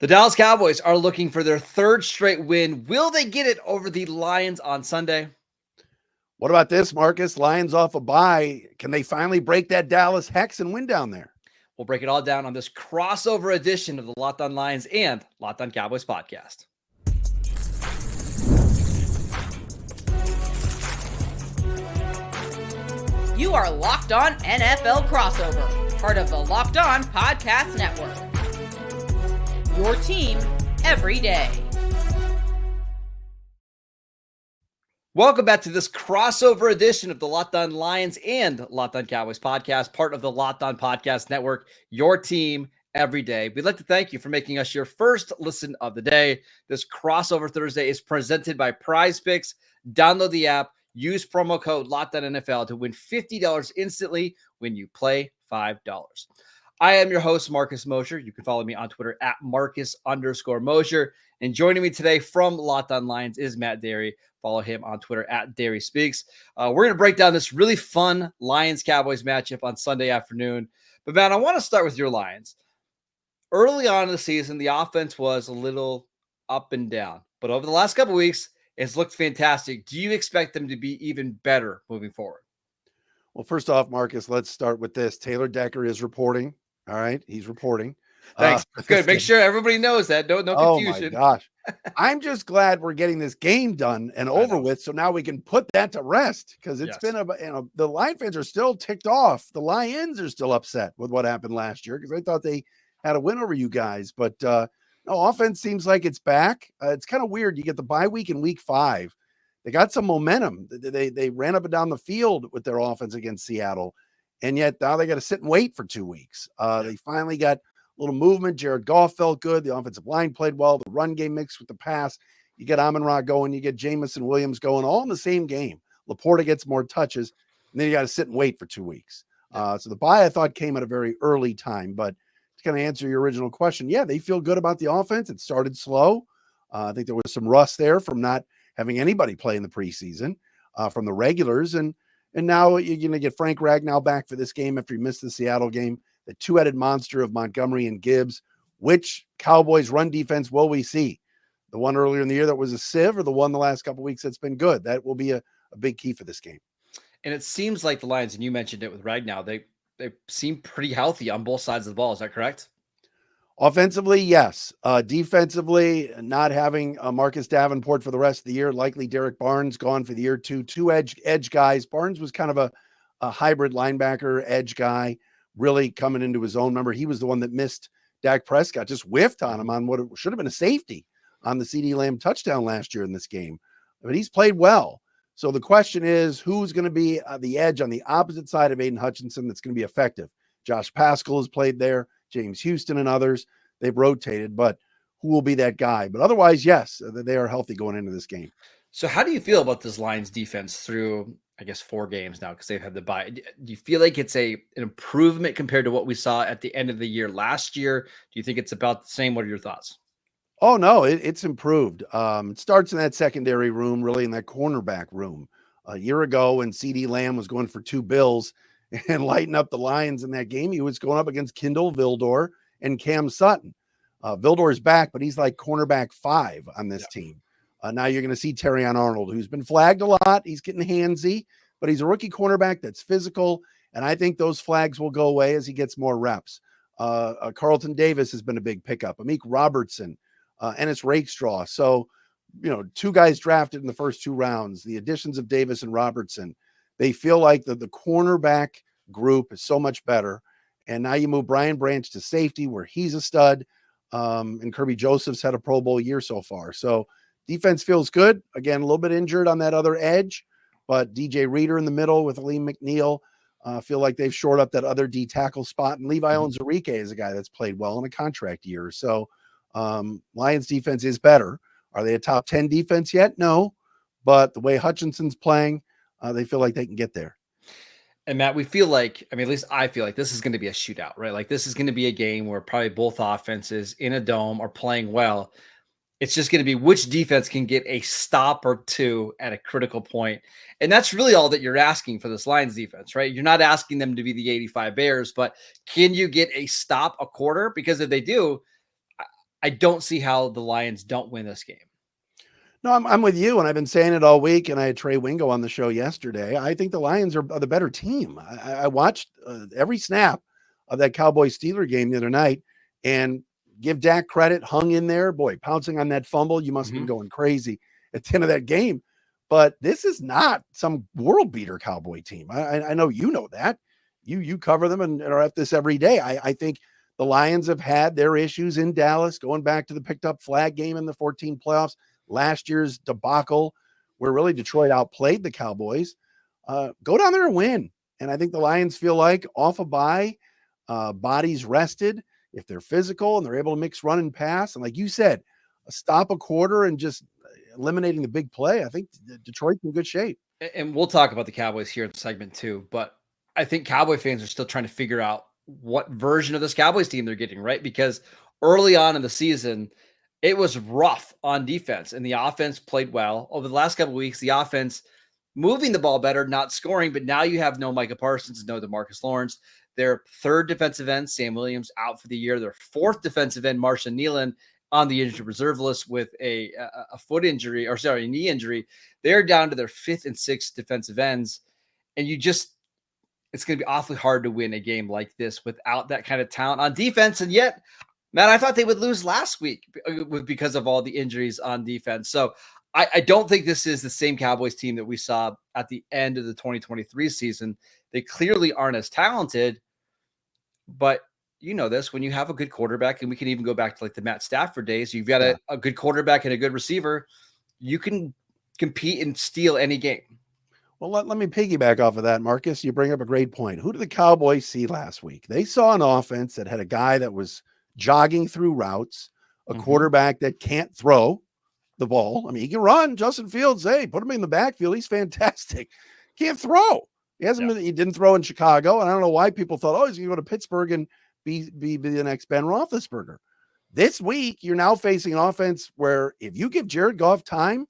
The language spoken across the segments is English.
The Dallas Cowboys are looking for their third straight win. Will they get it over the Lions on Sunday? What about this, Marcus? Lions off a bye. Can they finally break that Dallas hex and win down there? We'll break it all down on this crossover edition of the Locked On Lions and Locked On Cowboys podcast. You are Locked On NFL Crossover, part of the Locked On Podcast Network. Your team every day. Welcome back to this crossover edition of the Locked On Lions and Locked On Cowboys podcast, part of the Locked On Podcast Network, your team every day. We'd like to thank you for making us your first listen of the day. This crossover Thursday is presented by PrizePicks. Download the app, use promo code LOCKEDONNFL to win $50 instantly when you play $5. I am your host, Marcus Mosher. You can follow me on Twitter at Marcus_Mosher. And joining me today from Locked On Lions is Matt Dery. Follow him on Twitter at Dery Speaks. We're going to break down this really fun Lions-Cowboys matchup on Sunday afternoon. But, Matt, I want to start with your Lions. Early on in the season, the offense was a little up and down. But over the last couple of weeks, it's looked fantastic. Do you expect them to be even better moving forward? Well, first off, Marcus, let's start with this. Taylor Decker is reporting. All right, he's reporting. Thanks. Good. Make sure everybody knows that. No confusion. Oh, my gosh. I'm just glad we're getting this game done and over with, so now we can put that to rest, because it's been the Lion fans are still ticked off. The Lions are still upset with what happened last year because they thought they had a win over you guys. But no, offense seems like it's back. It's kind of weird. You get the bye week in week 5. They got some momentum. They ran up and down the field with their offense against Seattle, and yet now they got to sit and wait for 2 weeks. They finally got a little movement. Jared Goff felt good. The offensive line played well. The run game mixed with the pass. You get Amon-Ra going. You get Jamison Williams going, all in the same game. Laporta gets more touches, and then you got to sit and wait for 2 weeks. So the bye, I thought, came at a very early time. But to kind of answer your original question, yeah, they feel good about the offense. It started slow. I think there was some rust there from not having anybody play in the preseason from the regulars. And now you're going to get Frank Ragnow back for this game after he missed the Seattle game. The two-headed monster of Montgomery and Gibbs. Which Cowboys run defense will we see? The one earlier in the year that was a sieve, or the one the last couple of weeks that's been good? That will be a big key for this game. And it seems like the Lions, and you mentioned it with Ragnow, they seem pretty healthy on both sides of the ball. Is that correct? Offensively, yes. Defensively, not having Marcus Davenport for the rest of the year. Likely Derek Barnes gone for the year too. Two edge guys. Barnes was kind of a hybrid linebacker edge guy, really coming into his own. Remember, he was the one that missed Dak Prescott, just whiffed on him on what should have been a safety on the CeeDee Lamb touchdown last year in this game. But he's played well. So the question is, who's going to be the edge on the opposite side of Aiden Hutchinson that's going to be effective? Josh Paschal has played there. James Houston and others, they've rotated, but who will be that guy? But otherwise, yes, they are healthy going into this game. So how do you feel about this Lions defense through, I guess, 4 games now, because they've had the bye? Do you feel like it's an improvement compared to what we saw at the end of the year last year? Do you think it's about the same? What are your thoughts? Oh, no, it's improved. It starts in that secondary room, really in that cornerback room. A year ago when CeeDee Lamb was going for 2 bills and lighting up the Lions in that game, he was going up against Kindle Vildor and Cam Sutton. Vildor is back, but he's like cornerback 5 on this team. Now you're going to see Terrion Arnold, who's been flagged a lot. He's getting handsy, but he's a rookie cornerback that's physical, and I think those flags will go away as he gets more reps. Carlton Davis has been a big pickup. Amik Robertson, Ennis Rakestraw. So, 2 guys drafted in the first 2 rounds. The additions of Davis and Robertson, they feel like the cornerback group is so much better. And now you move Brian Branch to safety, where he's a stud. And Kirby Joseph's had a Pro Bowl year so far. So defense feels good. Again, a little bit injured on that other edge, but DJ Reader in the middle with Aleem McNeil feel like they've shored up that other D tackle spot. And Levi Onwuzurike is a guy that's played well in a contract year. So Lions defense is better. Are they a top 10 defense yet? No, but the way Hutchinson's playing, they feel like they can get there. And Matt, we feel like, at least I feel like this is going to be a shootout, right? Like this is going to be a game where probably both offenses in a dome are playing well. It's just going to be which defense can get a stop or 2 at a critical point. And that's really all that you're asking for this Lions defense, right? You're not asking them to be the 85 Bears, but can you get a stop, a quarter? Because if they do, I don't see how the Lions don't win this game. No, I'm with you, and I've been saying it all week, and I had Trey Wingo on the show yesterday. I think the Lions are the better team. I watched every snap of that Cowboys-Steeler game the other night, and give Dak credit, hung in there. Boy, pouncing on that fumble, you must have been going crazy at the end of that game. But this is not some world-beater Cowboy team. I know you know that. You cover them and are at this every day. I think the Lions have had their issues in Dallas, going back to the picked-up flag game in the 14 playoffs. Last year's debacle where really Detroit outplayed the Cowboys. Go down there and win. And I think the Lions feel like off a bye, bodies rested. If they're physical and they're able to mix run and pass, and like you said, stop a quarter and just eliminating the big play, I think Detroit's in good shape. And we'll talk about the Cowboys here in segment 2, but I think Cowboy fans are still trying to figure out what version of this Cowboys team they're getting, right? Because early on in the season, it was rough on defense, and the offense played well. Over the last couple of weeks, the offense moving the ball better, not scoring, but now you have no Micah Parsons, no DeMarcus Lawrence. Their third defensive end, Sam Williams, out for the year. Their fourth defensive end, Marshawn Nealon, on the injured reserve list with a foot injury, or sorry, a knee injury. They're down to their fifth and sixth defensive ends, and it's going to be awfully hard to win a game like this without that kind of talent on defense. And yet, Matt, I thought they would lose last week because of all the injuries on defense. So I don't think this is the same Cowboys team that we saw at the end of the 2023 season. They clearly aren't as talented, but you know this, when you have a good quarterback, and we can even go back to like the Matt Stafford days, you've got a good quarterback and a good receiver, you can compete and steal any game. Well, let me piggyback off of that, Marcus. You bring up a great point. Who did the Cowboys see last week? They saw an offense that had a guy that was jogging through routes, a quarterback that can't throw the ball. I mean, he can run. Justin Fields, hey, put him in the backfield. He's fantastic. Can't throw. He didn't throw in Chicago. And I don't know why people thought, he's going to go to Pittsburgh and be the next Ben Roethlisberger. This week, you're now facing an offense where if you give Jared Goff time,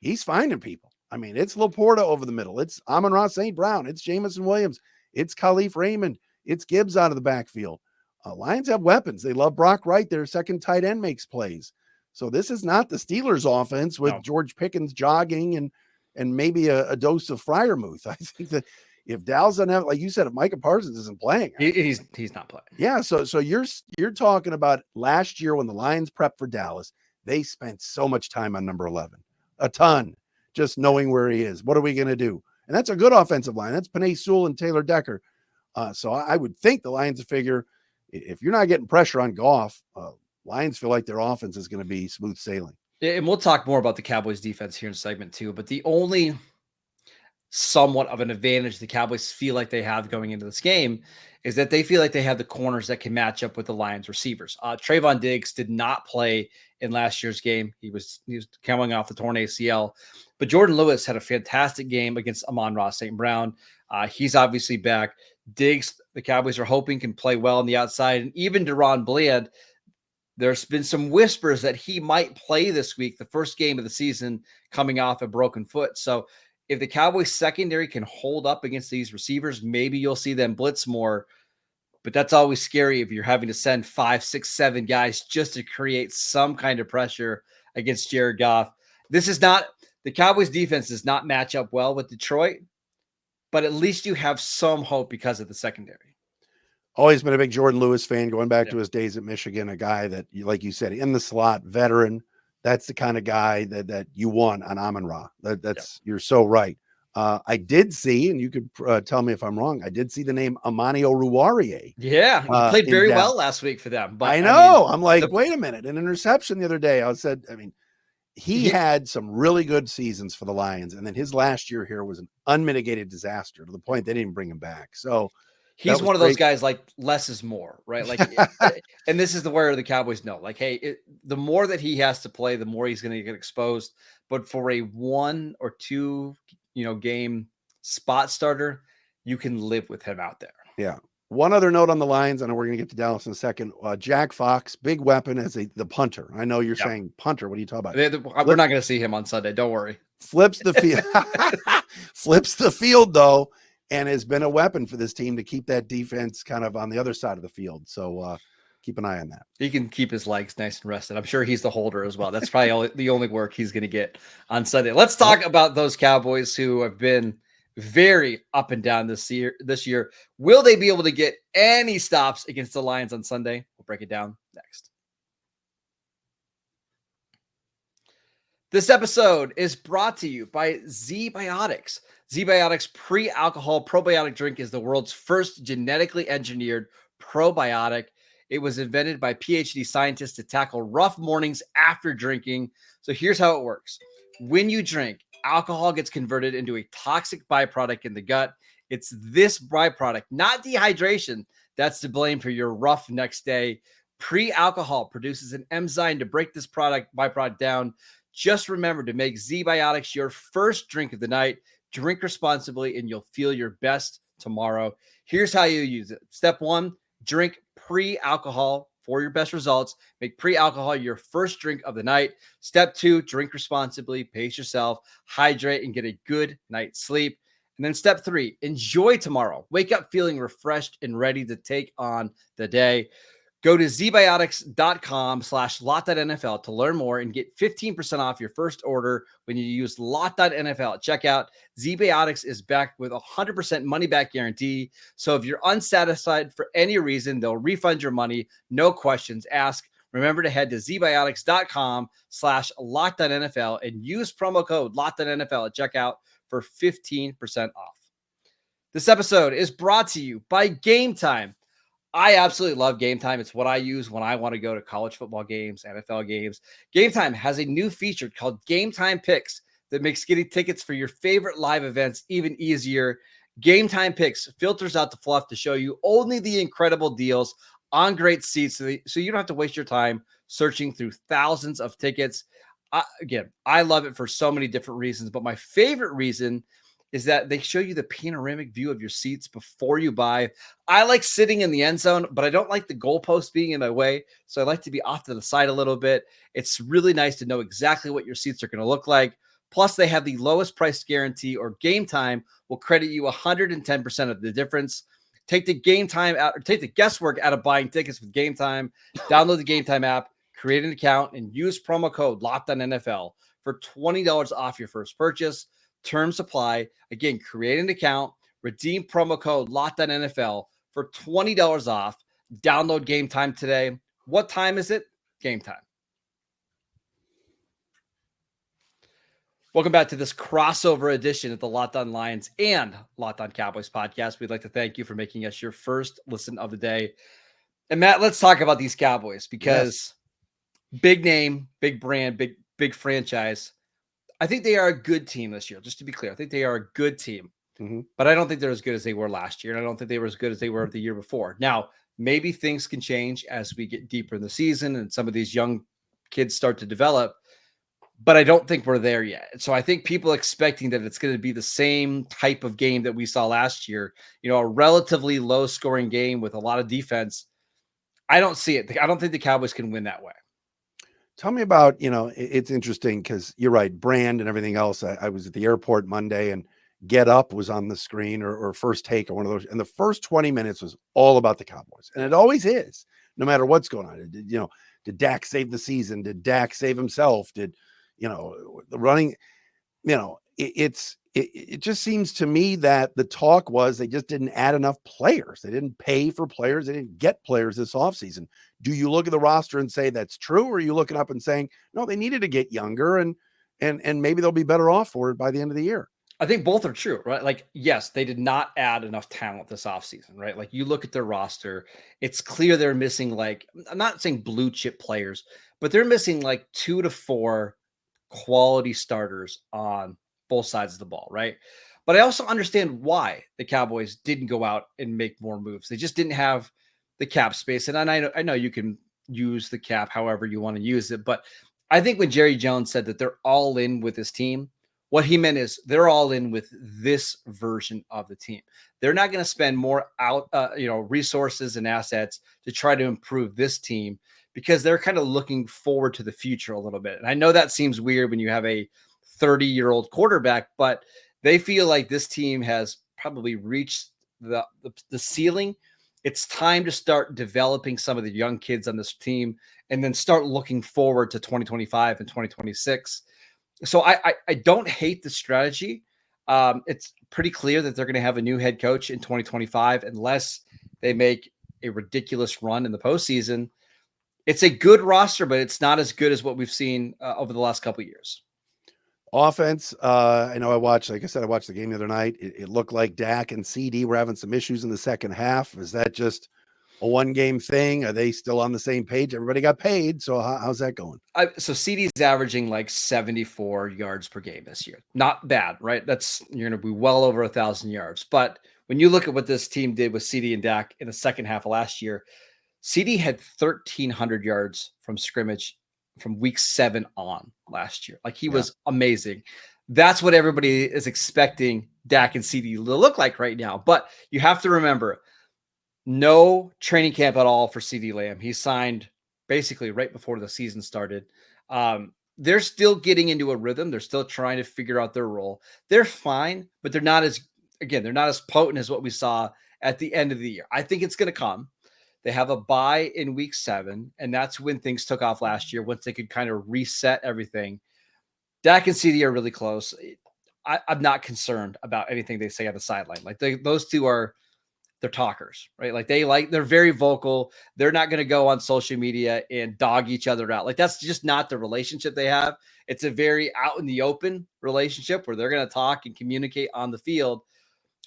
he's finding people. I mean, it's Laporta over the middle. It's Amon-Ra St. Brown. It's Jamison Williams. It's Khalif Raymond. It's Gibbs out of the backfield. Lions have weapons. They love Brock Wright. Their second tight end makes plays. So this is not the Steelers offense with George Pickens jogging and maybe a dose of Freiermuth. I think that if Dallas doesn't have, like you said, if Micah Parsons isn't playing, he's not playing. Yeah. So you're talking about last year when the Lions prepped for Dallas, they spent so much time on number 11, a ton, just knowing where he is. What are we going to do? And that's a good offensive line. That's Penei Sewell and Taylor Decker. So I would think the Lions would figure, if you're not getting pressure on Goff, Lions feel like their offense is going to be smooth sailing. And we'll talk more about the Cowboys defense here in segment 2, but the only somewhat of an advantage the Cowboys feel like they have going into this game is that they feel like they have the corners that can match up with the Lions receivers. Trayvon Diggs did not play in last year's game. He was coming off the torn ACL, but Jordan Lewis had a fantastic game against Amon-Ra St. Brown. He's obviously back. Diggs, the Cowboys are hoping, can play well on the outside. And even Deron Bland, there's been some whispers that he might play this week, the first game of the season, coming off a broken foot. So if the Cowboys secondary can hold up against these receivers, maybe you'll see them blitz more. But that's always scary if you're having to send 5, 6, 7 guys just to create some kind of pressure against Jared Goff. The Cowboys defense does not match up well with Detroit, but at least you have some hope because of the secondary. Always been a big Jordan Lewis fan, going back to his days at Michigan, a guy that, like you said, in the slot, veteran. That's the kind of guy that you want on Amon-Ra. You're so right. I did see, and you could tell me if I'm wrong, I did see the name Amani Oruwariye. Yeah, he played very well last week for them. But I know. I'm like, wait a minute. An interception the other day. He had some really good seasons for the Lions, and then his last year here was an unmitigated disaster to the point they didn't bring him back. So he's one of those guys, like, less is more, right? Like, and this is where the Cowboys know, like, hey, the more that he has to play, the more he's going to get exposed. But for a 1 or 2, game spot starter, you can live with him out there. Yeah. One other note on the Lions, I know we're going to get to Dallas in a second. Jack Fox, big weapon as the punter. I know you're saying punter. What are you talking about? We're not going to see him on Sunday. Don't worry. Flips the field. Flips the field, though, and has been a weapon for this team to keep that defense kind of on the other side of the field. So keep an eye on that. He can keep his legs nice and rested. I'm sure he's the holder as well. That's probably the only work he's going to get on Sunday. Let's talk about those Cowboys who have been very up and down this year. Will they be able to get any stops against the Lions on Sunday? We'll break it down next. This episode is brought to you by Zbiotics. Zbiotics pre-alcohol probiotic drink is the world's first genetically engineered probiotic. It was invented by PhD scientists to tackle rough mornings after drinking. So here's how it works. When you drink, alcohol gets converted into a toxic byproduct in the gut. It's this byproduct, not dehydration, that's to blame for your rough next day. Pre-alcohol produces an enzyme to break this byproduct down. Just remember to make Zbiotics your first drink of the night. Drink responsibly and you'll feel your best tomorrow. Here's how you use it. Step 1, drink pre-alcohol for your best results. Make pre-alcohol your first drink of the night. Step 2, drink responsibly, pace yourself, hydrate, and get a good night's sleep. And then step 3, enjoy tomorrow. Wake up feeling refreshed and ready to take on the day. Go to Zbiotics.com/LockedOnNFL to learn more and get 15% off your first order when you use LockedOnNFL at checkout. Zbiotics is backed with a 100% money-back guarantee. So if you're unsatisfied for any reason, they'll refund your money. No questions asked. Remember to head to Zbiotics.com/LockedOnNFL and use promo code LockedOnNFL at checkout for 15% off. This episode is brought to you by Gametime. I absolutely love Gametime. It's what I use when I want to go to college football games, NFL games. Gametime has a new feature called Gametime Picks that makes getting tickets for your favorite live events even easier. Gametime Picks filters out the fluff to show you only the incredible deals on great seats so you don't have to waste your time searching through thousands of tickets. I love it for so many different reasons, but my favorite reason is that they show you the panoramic view of your seats before you buy. I like sitting in the end zone, but I don't like the goalpost being in my way. So I like to be off to the side a little bit. It's really nice to know exactly what your seats are going to look like. Plus, they have the lowest price guarantee, or Gametime will credit you 110% of the difference. Take the guesswork out of buying tickets with Gametime. Download the Gametime app, create an account, and use promo code LockedOnNFL for $20 off your first purchase. Terms apply. Again, create an account, redeem promo code LockedOnNFL for $20 off. Download Gametime today. What time is it? Gametime. Welcome back to this crossover edition of the Locked On Lions and Locked On Cowboys podcast. We'd like to thank you for making us your first listen of the day. And Matt, let's talk about these Cowboys because big name, big brand, big franchise. I think they are a good team this year. Just to be clear, I think they are a good team, but I don't think they're as good as they were last year. And I don't think they were as good as they were the year before. Now, maybe things can change as we get deeper in the season and some of these young kids start to develop, but I don't think we're there yet. So I think people expecting that it's going to be the same type of game that we saw last year, a relatively low scoring game with a lot of defense. I don't see it. I don't think the Cowboys can win that way. Tell me about, it's interesting because you're right, brand and everything else. I was at the airport Monday and Get Up was on the screen or First Take or one of those. And the first 20 minutes was all about the Cowboys. And it always is, no matter what's going on. Did Dak save the season? Did Dak save himself? Did, the running, it just seems to me that the talk was they just didn't add enough players. They didn't pay for players. They didn't get players this offseason. Do you look at the roster and say that's true? Or are you looking up and saying, no, they needed to get younger and maybe they'll be better off for it by the end of the year? I think both are true, right? Like, yes, they did not add enough talent this offseason, right? Like you look at their roster, it's clear they're missing, like, I'm not saying blue chip players, but they're missing like 2 to 4 quality starters on both sides of the ball, right? But I also understand why the Cowboys didn't go out and make more moves. They just didn't have the cap space. And I know you can use the cap however you want to use it, but I think when Jerry Jones said that they're all in with his team, what he meant is they're all in with this version of the team. They're not going to spend more resources and assets to try to improve this team because they're kind of looking forward to the future a little bit. And I know that seems weird when you have a 30-year-old quarterback, but they feel like this team has probably reached the ceiling It's time to start developing some of the young kids on this team and then start looking forward to 2025 and 2026. So I don't hate the strategy. It's pretty clear that they're going to have a new head coach in 2025 unless they make a ridiculous run in the postseason. It's a good roster, but it's not as good as what we've seen over the last couple of years. Offense, I know I watched the game the other night. It looked like Dak and CD were having some issues in the second half. Is that just a one-game thing? Are they still on the same page? Everybody got paid, so how's that going? So CD's averaging like 74 yards per game this year. Not bad, right? You're going to be well over 1,000 yards. But when you look at what this team did with CD and Dak in the second half of last year, CD had 1,300 yards from scrimmage from week 7 on last year. Like he was amazing. That's what everybody is expecting Dak and CD to look like right now. But you have to remember, no training camp at all for CD Lamb. He signed basically right before the season started. They're still getting into a rhythm. They're still trying to figure out their role. They're fine, but they're not as potent as what we saw at the end of the year. I think it's going to come. They have a bye in week 7, and that's when things took off last year, once they could kind of reset everything. Dak and CD are really close. I'm not concerned about anything they say on the sideline. Like those two they're talkers, right? Like they're very vocal. They're not going to go on social media and dog each other out. Like that's just not the relationship they have. It's a very out in the open relationship where they're going to talk and communicate on the field.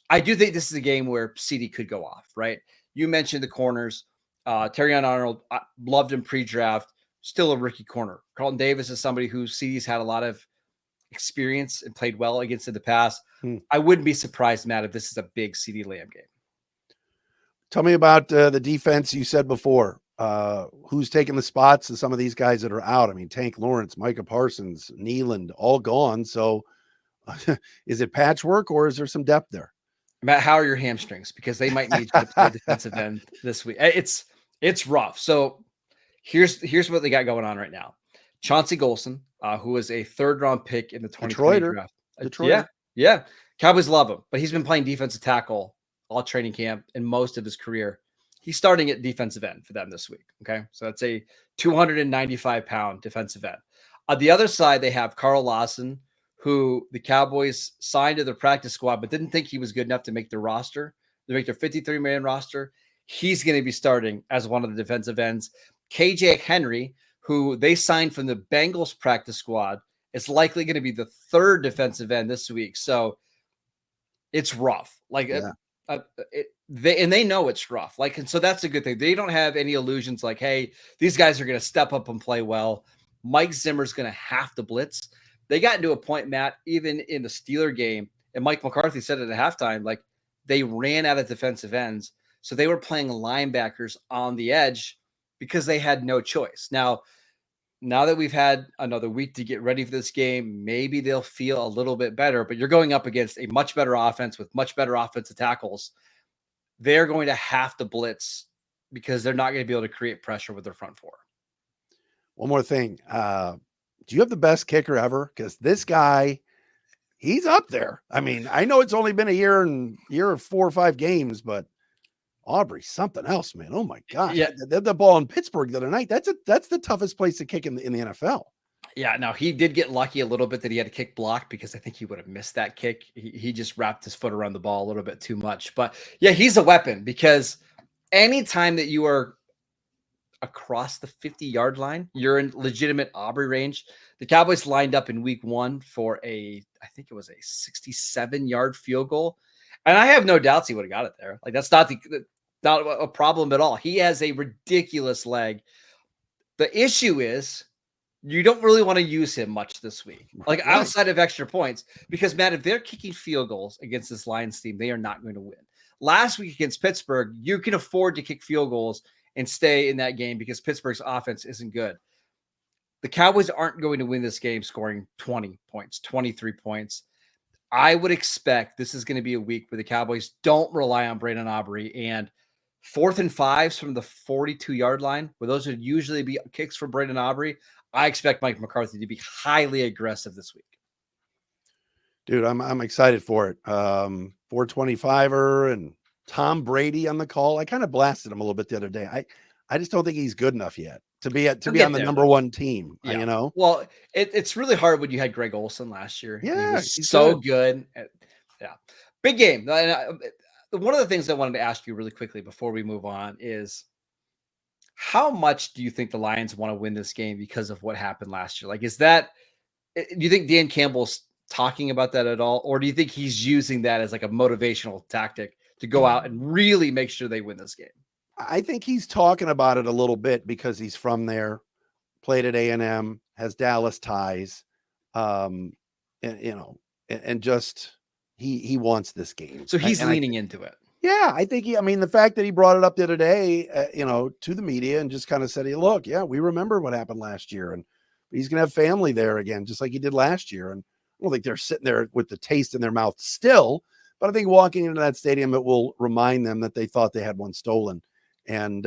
I do think this is a game where CD could go off, right? You mentioned the corners. Terrion Arnold, loved him pre-draft, still a rookie corner. Carlton Davis is somebody who CD's had a lot of experience and played well against in the past. I wouldn't be surprised, Matt, if this is a big CD Lamb game. Tell me about the defense you said before. Who's taking the spots of some of these guys that are out? I mean, Tank Lawrence, Micah Parsons, Nealand, all gone. So is it patchwork or is there some depth there? Matt, how are your hamstrings? Because they might need to play defensive end this week. It's rough. So here's what they got going on right now. Chauncey Golson, who was a 3rd-round pick in the 2020 draft. Detroiter. Yeah. Cowboys love him, but he's been playing defensive tackle all training camp and most of his career. He's starting at defensive end for them this week. Okay. So that's a 295-pound defensive end. On the other side, they have Carl Lawson, who the Cowboys signed to their practice squad, but didn't think he was good enough to make their roster, to make their 53-man roster. He's going to be starting as one of the defensive ends. KJ Henry, who they signed from the Bengals practice squad, is likely going to be the 3rd defensive end this week. So it's rough. Like, they know it's rough. Like, and so that's a good thing. They don't have any illusions like, hey, these guys are going to step up and play well. Mike Zimmer's going to have to blitz. They got into a point, Matt, even in the Steeler game, and Mike McCarthy said it at halftime, like they ran out of defensive ends. So they were playing linebackers on the edge because they had no choice. Now that we've had another week to get ready for this game, maybe they'll feel a little bit better, but you're going up against a much better offense with much better offensive tackles. They're going to have to blitz because they're not going to be able to create pressure with their front 4. One more thing. Do you have the best kicker ever? Because this guy, he's up there. I mean, I know it's only been a year or 4 or 5 games, but Aubrey, something else, man. Oh my God. Yeah. The ball in Pittsburgh the other night. That's the toughest place to kick in the NFL. Yeah, now he did get lucky a little bit that he had a kick blocked because I think he would have missed that kick. He just wrapped his foot around the ball a little bit too much. But yeah, he's a weapon because anytime that you are across the 50-yard line, you're in legitimate Aubrey range. The Cowboys lined up in week 1 for I think it was a 67-yard field goal. And I have no doubts he would have got it there. Like that's not a problem at all. He has a ridiculous leg. The issue is you don't really want to use him much this week, like outside of extra points, because Matt, if they're kicking field goals against this Lions team, they are not going to win. Last week against Pittsburgh, you can afford to kick field goals and stay in that game because Pittsburgh's offense isn't good. The Cowboys aren't going to win this game scoring 20 points, 23 points. I would expect this is going to be a week where the Cowboys don't rely on Brandon Aubrey, and 4th and 5s from the 42-yard line, where those would usually be kicks for Brandon Aubrey. I expect Mike McCarthy to be highly aggressive this week. Dude, I'm excited for it. 425er and Tom Brady on the call. I kind of blasted him a little bit the other day. I just don't think he's good enough yet to be on the there, number though. one team. Yeah. You know. Well, it's really hard when you had Greg Olsen last year. And he Yeah, was he's so good. good. Yeah. Big game. One of the things I wanted to ask you really quickly before we move on is how much do you think the Lions want to win this game because of what happened last year? Like, do you think Dan Campbell's talking about that at all? Or do you think he's using that as like a motivational tactic to go out and really make sure they win this game? I think he's talking about it a little bit because he's from there, played at A&M, has Dallas ties, and, and just he wants this game. So he's leaning into it. Yeah, I think the fact that he brought it up the other day, to the media and just kind of said, "Hey, look, yeah, we remember what happened last year, and he's going to have family there again, just like he did last year." And I don't think they're sitting there with the taste in their mouth still, but I think walking into that stadium, it will remind them that they thought they had one stolen. And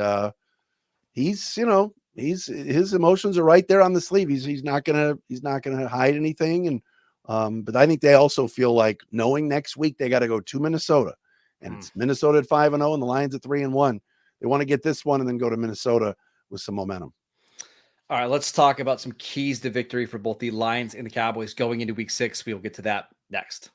his emotions are right there on the sleeve. He's not gonna hide anything. And but I think they also feel like knowing next week they got to go to Minnesota. And it's Minnesota at 5-0 and the Lions at 3-1. They want to get this one and then go to Minnesota with some momentum. All right, let's talk about some keys to victory for both the Lions and the Cowboys going into week 6. We will get to that next.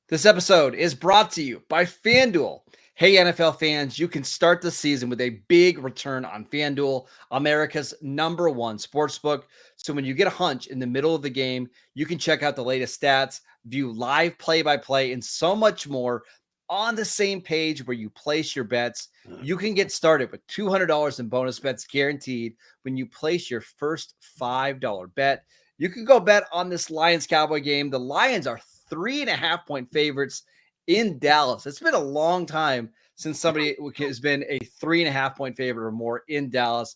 This episode is brought to you by FanDuel. Hey, NFL fans, you can start the season with a big return on FanDuel, America's #1 sportsbook. So when you get a hunch in the middle of the game, you can check out the latest stats, view live play-by-play, and so much more on the same page where you place your bets. You can get started with $200 in bonus bets guaranteed when you place your first $5 bet. You can go bet on this Lions-Cowboy game. The Lions are 3.5-point favorites in Dallas. It's been a long time since somebody has been a 3.5-point favorite or more in Dallas.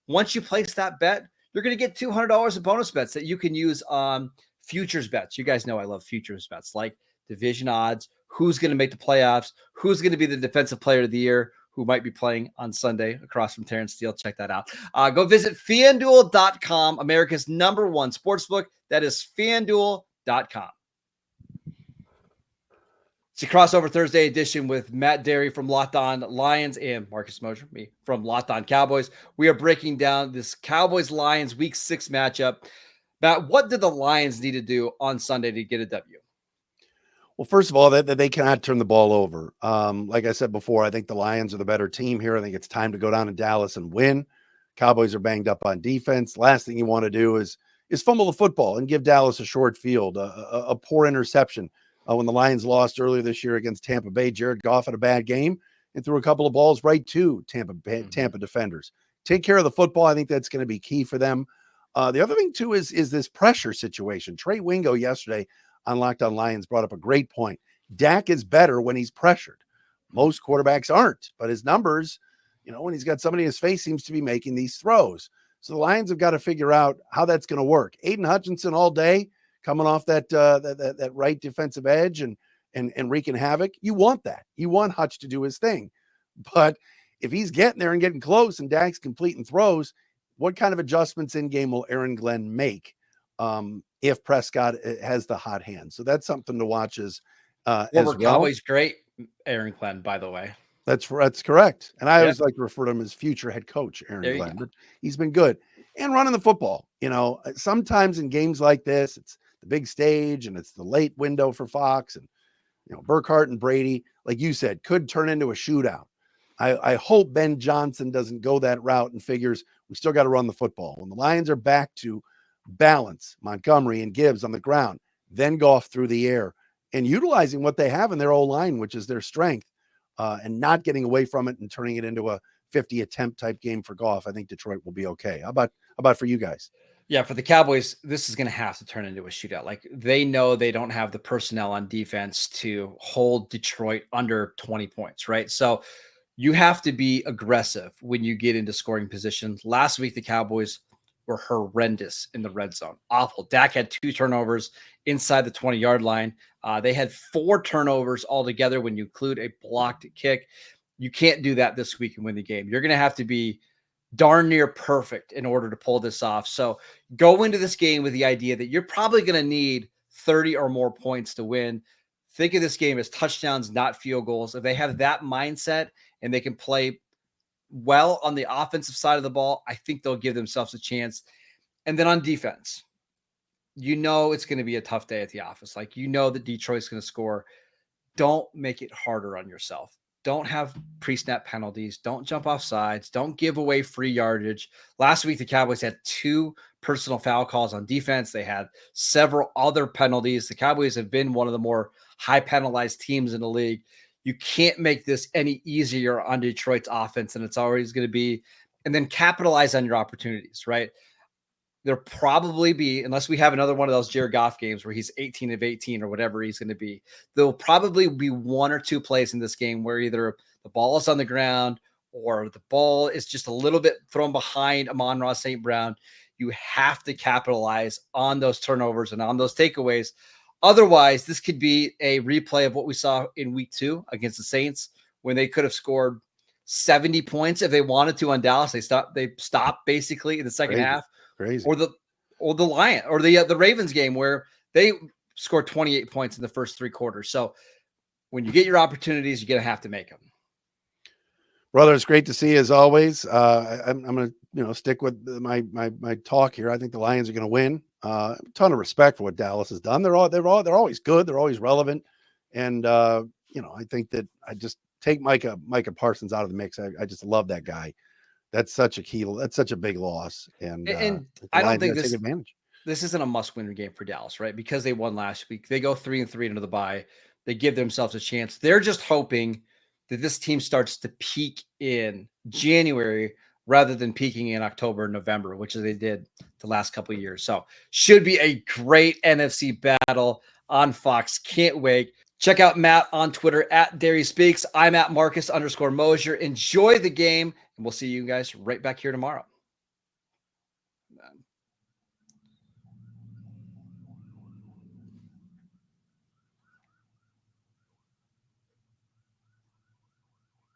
Once you place that bet, you're going to get $200 in bonus bets that you can use on futures bets. You guys know I love futures bets like division odds, who's going to make the playoffs, who's going to be the defensive player of the year, who might be playing on Sunday across from Terrence Steele. Check that out. Go visit FanDuel.com, America's #1 sportsbook. That is FanDuel.com. It's a crossover Thursday edition with Matt Dery from Locked On Lions and Marcus Mosher, me from Locked On Cowboys. We are breaking down this Cowboys-Lions Week 6 matchup. Matt, what did the Lions need to do on Sunday to get a W? Well, first of all, that they cannot turn the ball over. Like I said before, I think the Lions are the better team here. I think it's time to go down to Dallas and win. Cowboys are banged up on defense. Last thing you want to do is fumble the football and give Dallas a short field, a poor interception. When the Lions lost earlier this year against Tampa Bay, Jared Goff had a bad game and threw a couple of balls right to Tampa defenders. Take care of the football. I think that's going to be key for them. The other thing, too, is this pressure situation. Trey Wingo yesterday on Locked On Lions brought up a great point. Dak is better when he's pressured. Most quarterbacks aren't, but his numbers, when he's got somebody in his face, seems to be making these throws. So the Lions have got to figure out how that's going to work. Aiden Hutchinson all day coming off that right defensive edge and wreaking havoc. You want that. You want Hutch to do his thing. But if he's getting there and getting close and Dak's completing throws, what kind of adjustments in game will Aaron Glenn make if Prescott has the hot hand? So that's something to watch as well. Cowboys great Aaron Glenn, by the way. That's correct. And I always like to refer to him as future head coach Aaron Glenn. But he's been good. And running the football. Sometimes in games like this, it's the big stage and it's the late window for Fox and Burkhardt and Brady, like you said, could turn into a shootout. I hope Ben Johnson doesn't go that route and figures we still got to run the football. When the Lions are back to balance, Montgomery and Gibbs on the ground, then Goff through the air and utilizing what they have in their O-line, which is their strength, and not getting away from it and turning it into a 50 attempt type game for Goff, I think Detroit will be okay. How about for you guys? Yeah, for the Cowboys, this is going to have to turn into a shootout. Like they know they don't have the personnel on defense to hold Detroit under 20 points, right? So you have to be aggressive when you get into scoring position. Last week, the Cowboys were horrendous in the red zone. Awful. Dak had 2 turnovers inside the 20-yard line. They had 4 turnovers altogether when you include a blocked kick. You can't do that this week and win the game. You're going to have to be darn near perfect in order to pull this off. So go into this game with the idea that you're probably going to need 30 or more points to win. think of this game as touchdowns, not field goals. If they have that mindset and they can play well on the offensive side of the ball, I think they'll give themselves a chance. And then on defense, it's going to be a tough day at the office. Like, that Detroit's going to score. Don't make it harder on yourself. Don't have pre-snap penalties. Don't jump off sides. Don't give away free yardage. Last week, the Cowboys had 2 personal foul calls on defense. They had several other penalties. The Cowboys have been one of the more high penalized teams in the league. You can't make this any easier on Detroit's offense than it's always going to be. And then capitalize on your opportunities, right? There'll probably be, unless we have another one of those Jared Goff games where he's 18 of 18 or whatever he's going to be, there'll probably be 1 or 2 plays in this game where either the ball is on the ground or the ball is just a little bit thrown behind Amon-Ra St. Brown. You have to capitalize on those turnovers and on those takeaways. Otherwise, this could be a replay of what we saw in week 2 against the Saints when they could have scored 70 points if they wanted to on Dallas. They stopped basically in the second half. Crazy. Or the Lion or the Ravens game where they scored 28 points in the first 3 quarters. So when you get your opportunities, you're going to have to make them. Brother, it's great to see you as always. I'm going to stick with my talk here. I think the Lions are going to win. A ton of respect for what Dallas has done. They're always good. They're always relevant. And I think that I just take Micah Parsons out of the mix. I just love that guy. That's such a big loss. And I don't think take advantage. This isn't a must-win game for Dallas, right? Because they won last week. They go 3-3 into the bye. They give themselves a chance. They're just hoping that this team starts to peak in January rather than peaking in October and November, which they did the last couple of years. So should be a great NFC battle on Fox. Can't wait. Check out Matt on Twitter at Dery Speaks. I'm at Marcus _Mosher. Enjoy the game, and we'll see you guys right back here tomorrow.